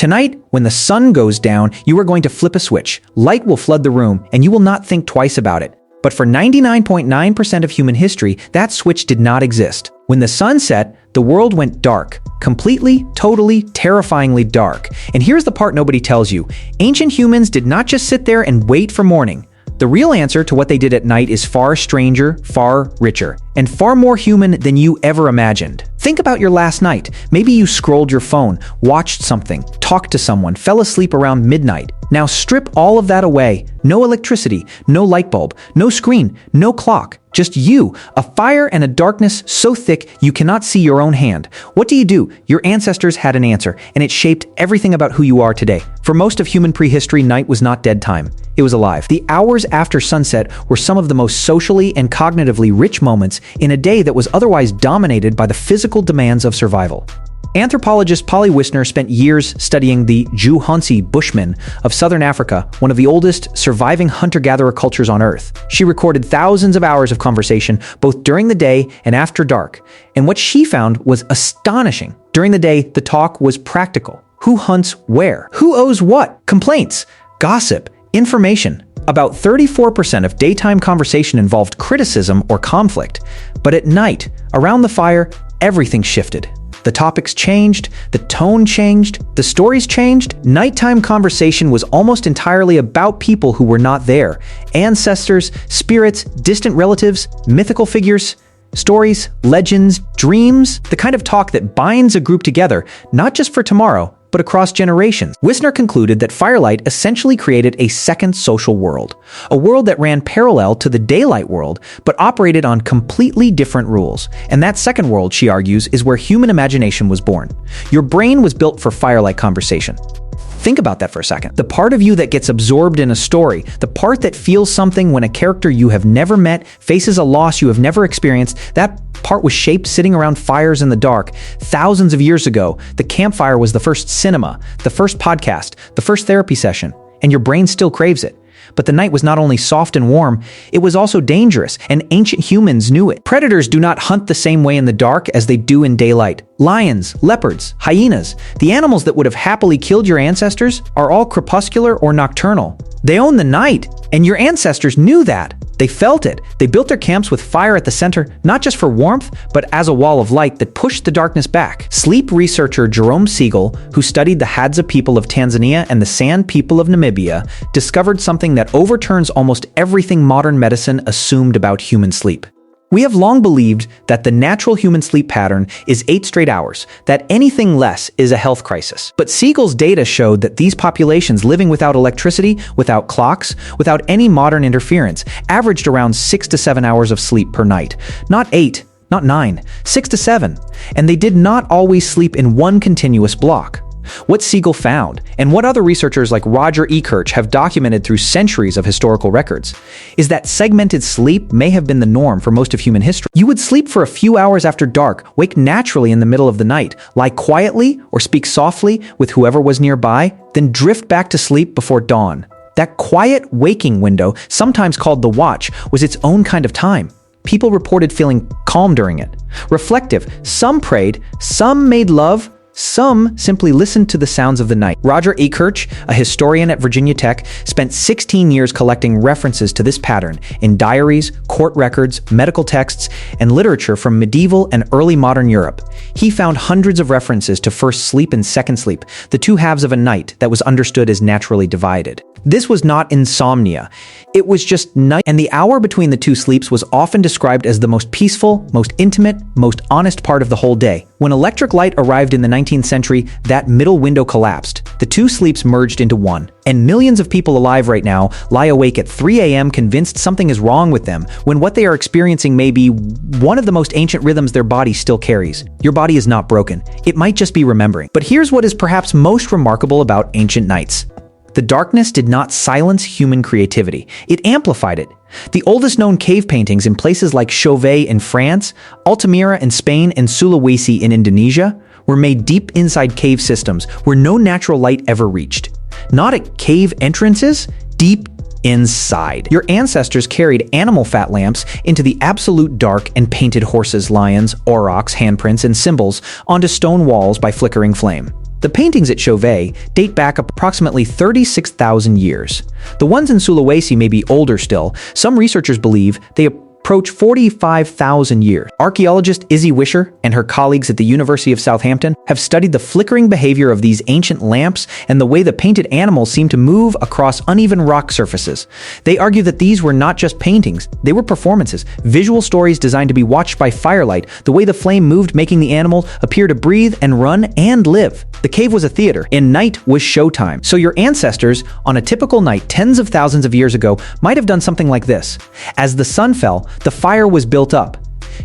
Tonight, when the sun goes down, you are going to flip a switch. Light will flood the room, and you will not think twice about it. But for 99.9% of human history, that switch did not exist. When the sun set, the world went dark. Completely, totally, terrifyingly dark. And here's the part nobody tells you. Ancient humans did not just sit there and wait for morning. The real answer to what they did at night is far stranger, far richer, and far more human than you ever imagined. Think about your last night. Maybe you scrolled your phone, watched something, talked to someone, fell asleep around midnight. Now strip all of that away. No electricity, no light bulb, no screen, no clock. Just you, a fire and a darkness so thick you cannot see your own hand. What do? Your ancestors had an answer, and it shaped everything about who you are today. For most of human prehistory, night was not dead time. It was alive. The hours after sunset were some of the most socially and cognitively rich moments in a day that was otherwise dominated by the physical demands of survival. Anthropologist Polly Wisner spent years studying the Juhonsi Bushmen of southern Africa, one of the oldest surviving hunter-gatherer cultures on Earth. She recorded thousands of hours of conversation, both during the day and after dark, and what she found was astonishing. During the day, the talk was practical. Who hunts where? Who owes what? Complaints, gossip, information. About 34% of daytime conversation involved criticism or conflict, but at night, around the fire, everything shifted. The topics changed, the tone changed, the stories changed. Nighttime conversation was almost entirely about people who were not there. Ancestors, spirits, distant relatives, mythical figures, stories, legends, dreams, the kind of talk that binds a group together, not just for tomorrow, but across generations. Wisner concluded that firelight essentially created a second social world, a world that ran parallel to the daylight world, but operated on completely different rules. And that second world, she argues, is where human imagination was born. Your brain was built for firelight conversation. Think about that for a second. The part of you that gets absorbed in a story, the part that feels something when a character you have never met faces a loss you have never experienced, that part was shaped sitting around fires in the dark. Thousands of years ago, the campfire was the first cinema, the first podcast, the first therapy session, and your brain still craves it. But the night was not only soft and warm, it was also dangerous, and ancient humans knew it. Predators do not hunt the same way in the dark as they do in daylight. Lions, leopards, hyenas, the animals that would have happily killed your ancestors, are all crepuscular or nocturnal. They own the night, and your ancestors knew that. They felt it. They built their camps with fire at the center, not just for warmth, but as a wall of light that pushed the darkness back. Sleep researcher Jerome Siegel, who studied the Hadza people of Tanzania and the San people of Namibia, discovered something that overturns almost everything modern medicine assumed about human sleep. We have long believed that the natural human sleep pattern is 8 straight hours, that anything less is a health crisis. But Siegel's data showed that these populations living without electricity, without clocks, without any modern interference, averaged around 6 to 7 hours of sleep per night. Not 8, not 9, 6 to 7. And they did not always sleep in one continuous block. What Siegel found, and what other researchers like Roger E. Kirch have documented through centuries of historical records, is that segmented sleep may have been the norm for most of human history. You would sleep for a few hours after dark, wake naturally in the middle of the night, lie quietly or speak softly with whoever was nearby, then drift back to sleep before dawn. That quiet waking window, sometimes called the watch, was its own kind of time. People reported feeling calm during it. Reflective, some prayed, some made love, some simply listened to the sounds of the night. Roger E. Kirch, a historian at Virginia Tech, spent 16 years collecting references to this pattern in diaries, court records, medical texts, and literature from medieval and early modern Europe. He found hundreds of references to first sleep and second sleep, the two halves of a night that was understood as naturally divided. This was not insomnia. It was just night, and the hour between the two sleeps was often described as the most peaceful, most intimate, most honest part of the whole day. When electric light arrived in the 19th century, that middle window collapsed. The two sleeps merged into one, and millions of people alive right now lie awake at 3 a.m. convinced something is wrong with them, when what they are experiencing may be one of the most ancient rhythms their body still carries. Your body is not broken. It might just be remembering. But here's what is perhaps most remarkable about ancient nights. The darkness did not silence human creativity. It amplified it. The oldest known cave paintings in places like Chauvet in France, Altamira in Spain, and Sulawesi in Indonesia were made deep inside cave systems where no natural light ever reached. Not at cave entrances, deep inside. Your ancestors carried animal fat lamps into the absolute dark and painted horses, lions, aurochs, handprints, and symbols onto stone walls by flickering flame. The paintings at Chauvet date back approximately 36,000 years. The ones in Sulawesi may be older still. Some researchers believe they approach 45,000 years. Archaeologist Izzy Wisher and her colleagues at the University of Southampton have studied the flickering behavior of these ancient lamps and the way the painted animals seem to move across uneven rock surfaces. They argue that these were not just paintings, they were performances, visual stories designed to be watched by firelight, the way the flame moved making the animal appear to breathe and run and live. The cave was a theater, and night was showtime. So your ancestors, on a typical night tens of thousands of years ago, might have done something like this. As the sun fell, the fire was built up.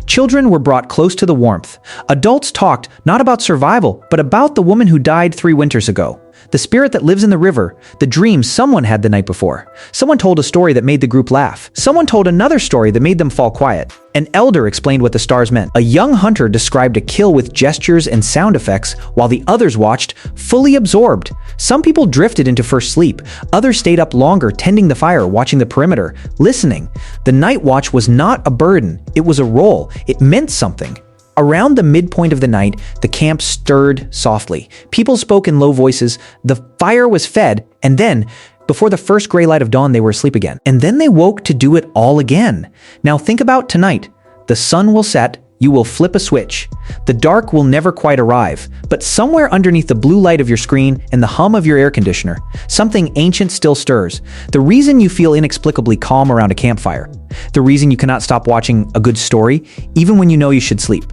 Children were brought close to the warmth. Adults talked not about survival, but about the woman who died 3 winters ago. The spirit that lives in the river, the dreams someone had the night before. Someone told a story that made the group laugh. Someone told another story that made them fall quiet. An elder explained what the stars meant. A young hunter described a kill with gestures and sound effects, while the others watched, fully absorbed. Some people drifted into first sleep. Others stayed up longer, tending the fire, watching the perimeter, listening. The night watch was not a burden. It was a role. It meant something. Around the midpoint of the night, the camp stirred softly. People spoke in low voices. The fire was fed, and then, before the first gray light of dawn, they were asleep again. And then they woke to do it all again. Now think about tonight. The sun will set. You will flip a switch. The dark will never quite arrive, but somewhere underneath the blue light of your screen and the hum of your air conditioner, something ancient still stirs. The reason you feel inexplicably calm around a campfire. The reason you cannot stop watching a good story, even when you know you should sleep.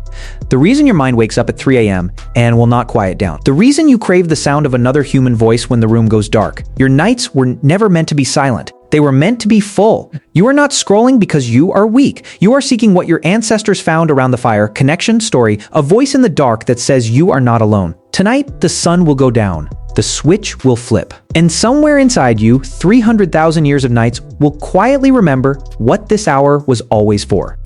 The reason your mind wakes up at 3 a.m. and will not quiet down. The reason you crave the sound of another human voice when the room goes dark. Your nights were never meant to be silent. They were meant to be full. You are not scrolling because you are weak. You are seeking what your ancestors found around the fire, connection, story, a voice in the dark that says you are not alone. Tonight, the sun will go down. The switch will flip. And somewhere inside you, 300,000 years of nights will quietly remember what this hour was always for.